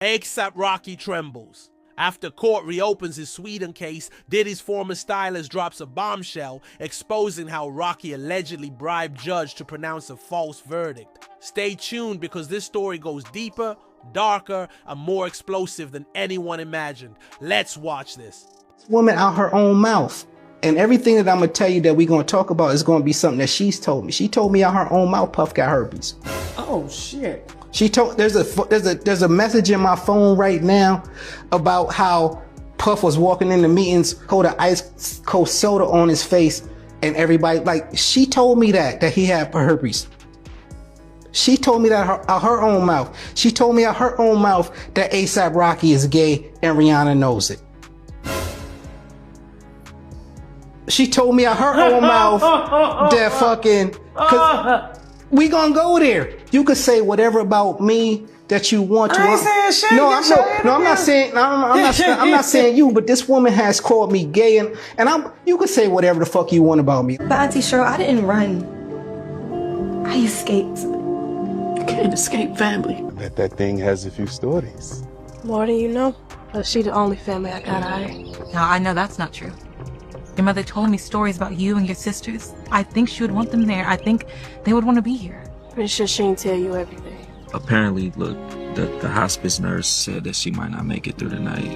ASAP Rocky trembles. After court reopens his Sweden case, Diddy's former stylist drops a bombshell exposing how Rocky allegedly bribed judge to pronounce a false verdict. Stay tuned because this story goes deeper, darker, and more explosive than anyone imagined. Let's watch this. This woman out her own mouth. And everything that I'm going to tell you that we're going to talk about is going to be something that she's told me. She told me out her own mouth Puff got herpes. Oh, shit. She told, there's a message in my phone right now about how Puff was walking into meetings, hold an ice cold soda on his face, and everybody, like, she told me that he had herpes. She told me that out her own mouth. She told me out her own mouth that ASAP Rocky is gay and Rihanna knows it. She told me out her own mouth that fucking, cause we gonna go there. You could say whatever about me that you want to. I ain't saying shit. I'm not saying you, but this woman has called me gay, and you could say whatever the fuck you want about me. But Auntie Cheryl, I didn't run. I escaped. You can't escape family. I bet that thing has a few stories. More than you know. But she the only family I got, alright? No, I know that's not true. Your mother told me stories about you and your sisters. I think she would want them there. I think they would want to be here. Pretty sure she didn't tell you everything. Apparently, look, the hospice nurse said that she might not make it through the night.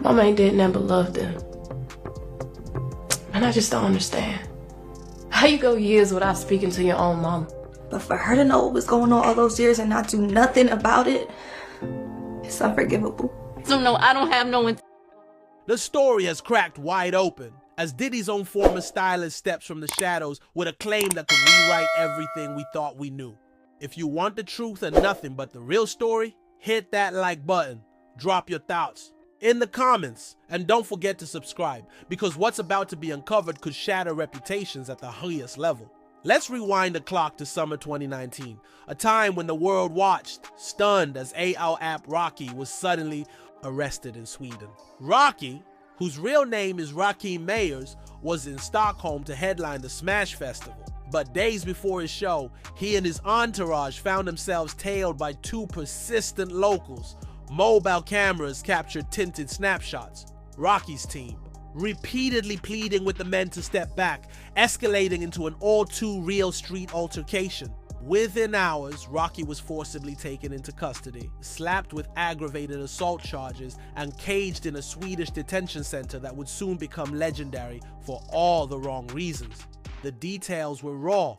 Mama ain't did nothing but love them. And I just don't understand. How you go years without speaking to your own mama? But for her to know what was going on all those years and not do nothing about it, it's unforgivable. So no, I don't have no... The story has cracked wide open as Diddy's own former stylist steps from the shadows with a claim that could rewrite everything we thought we knew. If you want the truth and nothing but the real story, hit that like button, drop your thoughts in the comments, and don't forget to subscribe because what's about to be uncovered could shatter reputations at the highest level. Let's rewind the clock to summer 2019, a time when the world watched, stunned as ASAP Rocky was suddenly arrested in Sweden. Rocky, whose real name is Rakim Mayers, was in Stockholm to headline the Smash Festival. But days before his show, he and his entourage found themselves tailed by two persistent locals. Mobile cameras captured tinted snapshots. Rocky's team repeatedly pleading with the men to step back, escalating into an all-too-real street altercation. Within hours, Rocky was forcibly taken into custody, slapped with aggravated assault charges, and caged in a Swedish detention center that would soon become legendary for all the wrong reasons. The details were raw.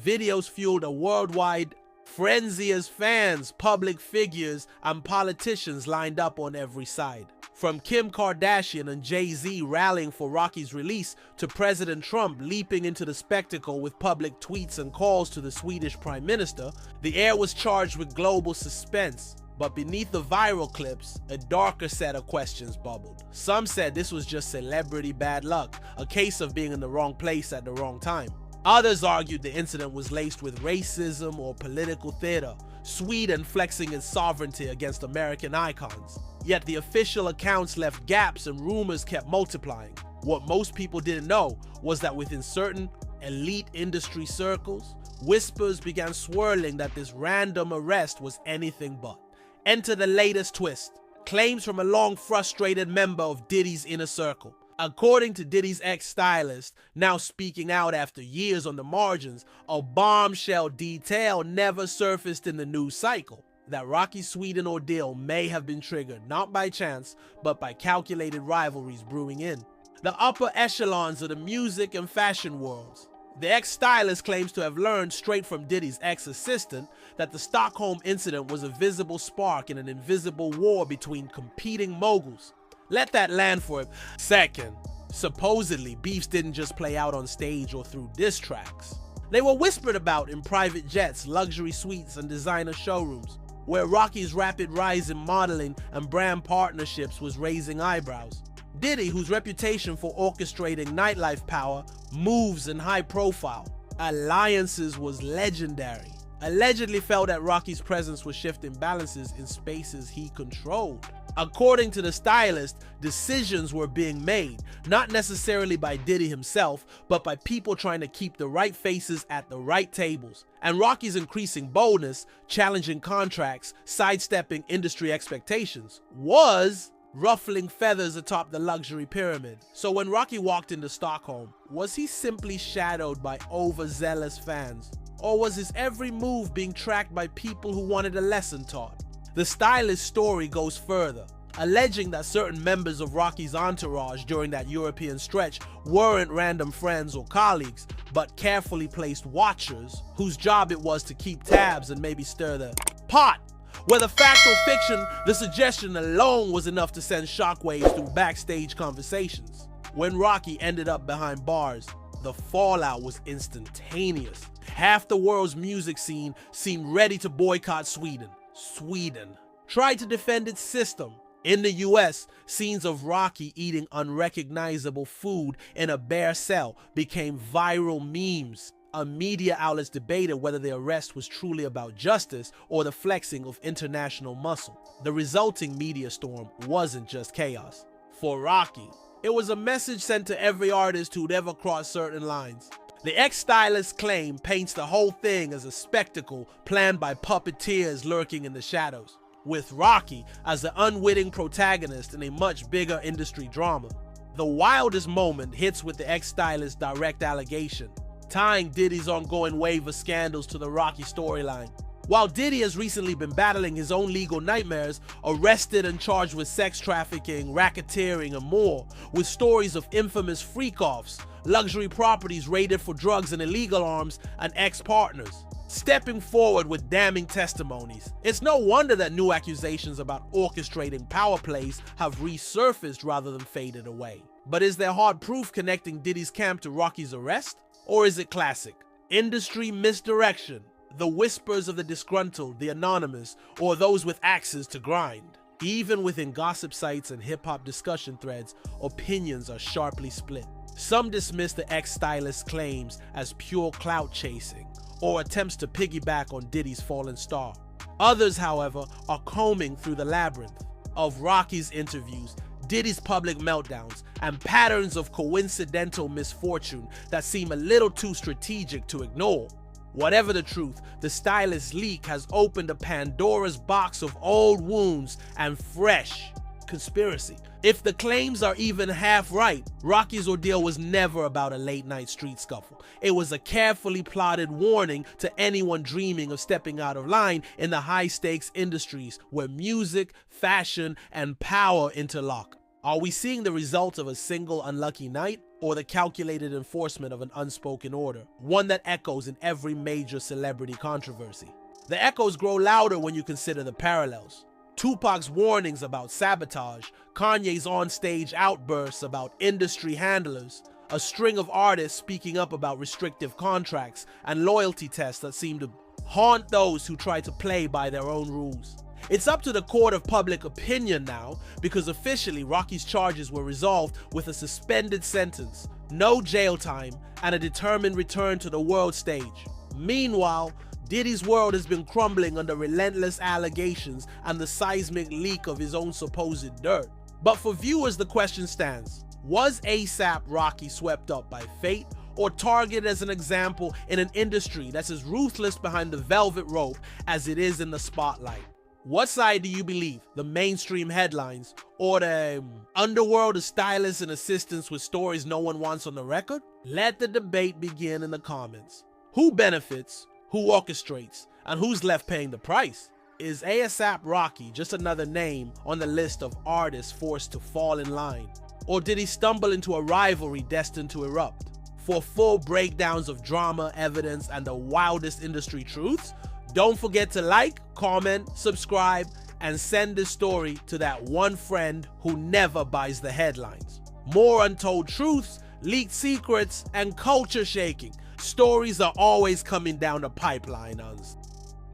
Videos fueled a worldwide frenzy as fans, public figures, and politicians lined up on every side. From Kim Kardashian and Jay-Z rallying for Rocky's release to President Trump leaping into the spectacle with public tweets and calls to the Swedish Prime Minister, the air was charged with global suspense. But beneath the viral clips, a darker set of questions bubbled. Some said this was just celebrity bad luck, a case of being in the wrong place at the wrong time. Others argued the incident was laced with racism or political theater, Sweden flexing its sovereignty against American icons. Yet the official accounts left gaps and rumors kept multiplying. What most people didn't know was that within certain elite industry circles, whispers began swirling that this random arrest was anything but. Enter the latest twist. Claims from a long frustrated member of Diddy's inner circle. According to Diddy's ex-stylist, now speaking out after years on the margins, a bombshell detail never surfaced in the news cycle. That Rocky's Sweden ordeal may have been triggered not by chance, but by calculated rivalries brewing in the upper echelons of the music and fashion worlds. The ex-stylist claims to have learned straight from Diddy's ex-assistant that the Stockholm incident was a visible spark in an invisible war between competing moguls. Let that land for a second. Supposedly, beefs didn't just play out on stage or through diss tracks. They were whispered about in private jets, luxury suites, and designer showrooms, where Rocky's rapid rise in modeling and brand partnerships was raising eyebrows. Diddy, whose reputation for orchestrating nightlife power, moves, and high profile alliances was legendary, allegedly felt that Rocky's presence was shifting balances in spaces he controlled. According to the stylist, decisions were being made, not necessarily by Diddy himself, but by people trying to keep the right faces at the right tables. And Rocky's increasing boldness, challenging contracts, sidestepping industry expectations, was ruffling feathers atop the luxury pyramid. So when Rocky walked into Stockholm, was he simply shadowed by overzealous fans? Or was his every move being tracked by people who wanted a lesson taught? The stylist's story goes further, alleging that certain members of Rocky's entourage during that European stretch weren't random friends or colleagues, but carefully placed watchers whose job it was to keep tabs and maybe stir the pot. Whether fact or fiction, the suggestion alone was enough to send shockwaves through backstage conversations. When Rocky ended up behind bars, the fallout was instantaneous. Half the world's music scene seemed ready to boycott Sweden. Sweden tried to defend its system. In the US, scenes of Rocky eating unrecognizable food in a bare cell became viral memes. Media outlets debated whether the arrest was truly about justice or the flexing of international muscle. The resulting media storm wasn't just chaos. For Rocky, it was a message sent to every artist who'd ever crossed certain lines. The ex-stylist's claim paints the whole thing as a spectacle planned by puppeteers lurking in the shadows, with Rocky as the unwitting protagonist in a much bigger industry drama. The wildest moment hits with the ex-stylist's direct allegation, tying Diddy's ongoing wave of scandals to the Rocky storyline. While Diddy has recently been battling his own legal nightmares, arrested and charged with sex trafficking, racketeering, and more, with stories of infamous freak-offs, luxury properties raided for drugs and illegal arms, and ex-partners stepping forward with damning testimonies. It's no wonder that new accusations about orchestrating power plays have resurfaced rather than faded away. But is there hard proof connecting Diddy's camp to Rocky's arrest? Or is it classic industry misdirection? The whispers of the disgruntled, the anonymous, or those with axes to grind. Even within gossip sites and hip-hop discussion threads, opinions are sharply split. Some dismiss the ex-stylist's claims as pure clout chasing, or attempts to piggyback on Diddy's fallen star. Others, however, are combing through the labyrinth of Rocky's interviews, Diddy's public meltdowns, and patterns of coincidental misfortune that seem a little too strategic to ignore. Whatever the truth, the stylist's leak has opened a Pandora's box of old wounds and fresh conspiracy. If the claims are even half right, Rocky's ordeal was never about a late-night street scuffle. It was a carefully plotted warning to anyone dreaming of stepping out of line in the high-stakes industries where music, fashion, and power interlock. Are we seeing the result of a single unlucky night, or the calculated enforcement of an unspoken order, one that echoes in every major celebrity controversy? The echoes grow louder when you consider the parallels. Tupac's warnings about sabotage, Kanye's on-stage outbursts about industry handlers, a string of artists speaking up about restrictive contracts and loyalty tests that seem to haunt those who try to play by their own rules. It's up to the court of public opinion now, because officially Rocky's charges were resolved with a suspended sentence, no jail time, and a determined return to the world stage. Meanwhile, Diddy's world has been crumbling under relentless allegations and the seismic leak of his own supposed dirt. But for viewers, the question stands: was ASAP Rocky swept up by fate, or targeted as an example in an industry that's as ruthless behind the velvet rope as it is in the spotlight? What side do you believe? The mainstream headlines, or the underworld of stylists and assistants with stories no one wants on the record? Let the debate begin in the comments. Who benefits, who orchestrates, and who's left paying the price? Is ASAP Rocky just another name on the list of artists forced to fall in line? Or did he stumble into a rivalry destined to erupt? For full breakdowns of drama, evidence, and the wildest industry truths, don't forget to like, comment, subscribe, and send this story to that one friend who never buys the headlines. More untold truths, leaked secrets, and culture shaking. Stories are always coming down the pipeline.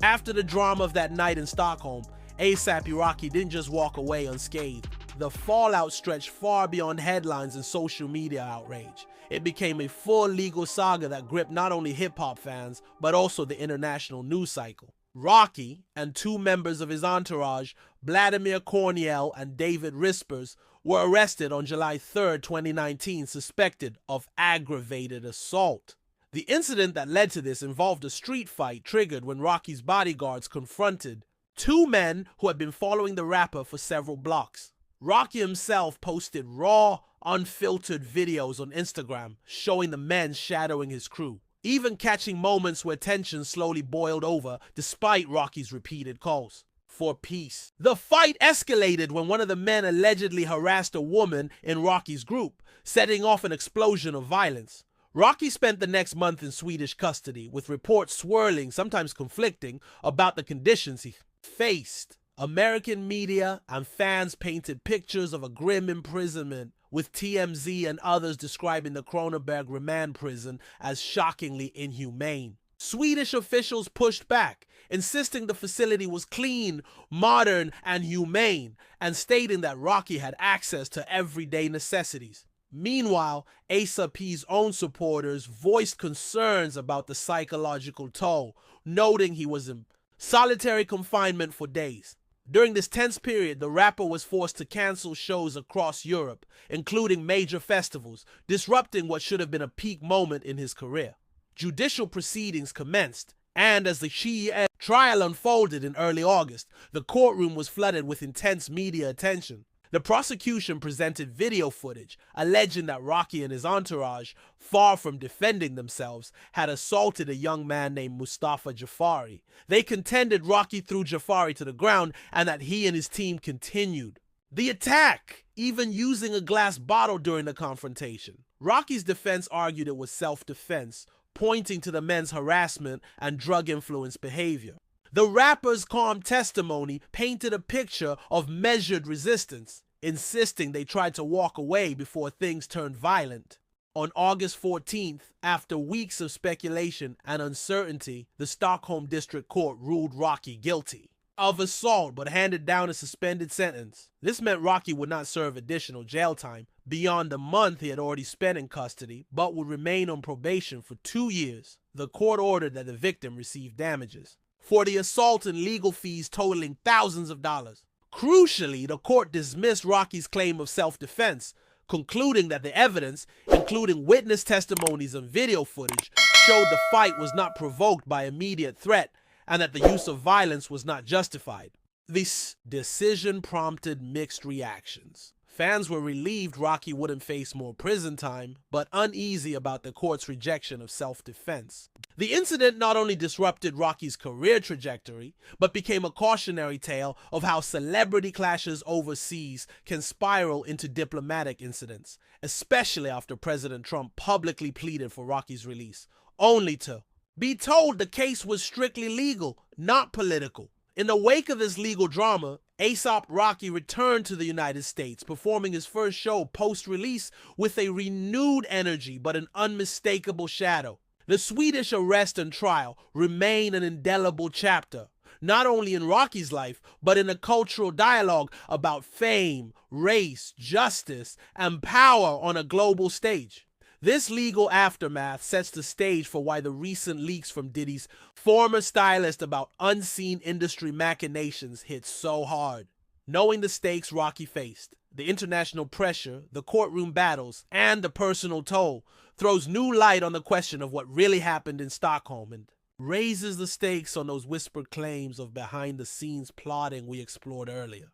After the drama of that night in Stockholm, A$AP Rocky didn't just walk away unscathed. The fallout stretched far beyond headlines and social media outrage. It became a full legal saga that gripped not only hip-hop fans, but also the international news cycle. Rocky and two members of his entourage, Vladimir Corniel and David Rispers, were arrested on July 3, 2019, suspected of aggravated assault. The incident that led to this involved a street fight triggered when Rocky's bodyguards confronted two men who had been following the rapper for several blocks. Rocky himself posted raw, unfiltered videos on Instagram showing the men shadowing his crew, even catching moments where tension slowly boiled over despite Rocky's repeated calls for peace. The fight escalated when one of the men allegedly harassed a woman in Rocky's group, setting off an explosion of violence. Rocky spent the next month in Swedish custody, with reports swirling, sometimes conflicting, about the conditions he faced. American media and fans painted pictures of a grim imprisonment, with TMZ and others describing the Kronoberg remand prison as shockingly inhumane. Swedish officials pushed back, insisting the facility was clean, modern, and humane, and stating that Rocky had access to everyday necessities. Meanwhile, ASAP's own supporters voiced concerns about the psychological toll, noting he was in solitary confinement for days. During this tense period, the rapper was forced to cancel shows across Europe, including major festivals, disrupting what should have been a peak moment in his career. Judicial proceedings commenced, and as the Shia trial unfolded in early August, the courtroom was flooded with intense media attention. The prosecution presented video footage alleging that Rocky and his entourage, far from defending themselves, had assaulted a young man named Mustafa Jafari. They contended Rocky threw Jafari to the ground and that he and his team continued the attack, even using a glass bottle during the confrontation. Rocky's defense argued it was self-defense, pointing to the men's harassment and drug-influenced behavior. The rapper's calm testimony painted a picture of measured resistance, insisting they tried to walk away before things turned violent. On August 14th, after weeks of speculation and uncertainty, the Stockholm District Court ruled Rocky guilty of assault but handed down a suspended sentence. This meant Rocky would not serve additional jail time beyond the month he had already spent in custody, but would remain on probation for 2 years. The court ordered that the victim receive damages for the assault and legal fees totaling thousands of dollars. Crucially, the court dismissed Rocky's claim of self-defense, concluding that the evidence, including witness testimonies and video footage, showed the fight was not provoked by immediate threat and that the use of violence was not justified. This decision prompted mixed reactions. Fans were relieved Rocky wouldn't face more prison time, but uneasy about the court's rejection of self-defense. The incident not only disrupted Rocky's career trajectory, but became a cautionary tale of how celebrity clashes overseas can spiral into diplomatic incidents, especially after President Trump publicly pleaded for Rocky's release, only to be told the case was strictly legal, not political. In the wake of this legal drama, A$AP Rocky returned to the United States, performing his first show post-release with a renewed energy but an unmistakable shadow. The Swedish arrest and trial remain an indelible chapter, not only in Rocky's life, but in a cultural dialogue about fame, race, justice, and power on a global stage. This legal aftermath sets the stage for why the recent leaks from Diddy's former stylist about unseen industry machinations hit so hard. Knowing the stakes Rocky faced, the international pressure, the courtroom battles, and the personal toll throws new light on the question of what really happened in Stockholm and raises the stakes on those whispered claims of behind-the-scenes plotting we explored earlier.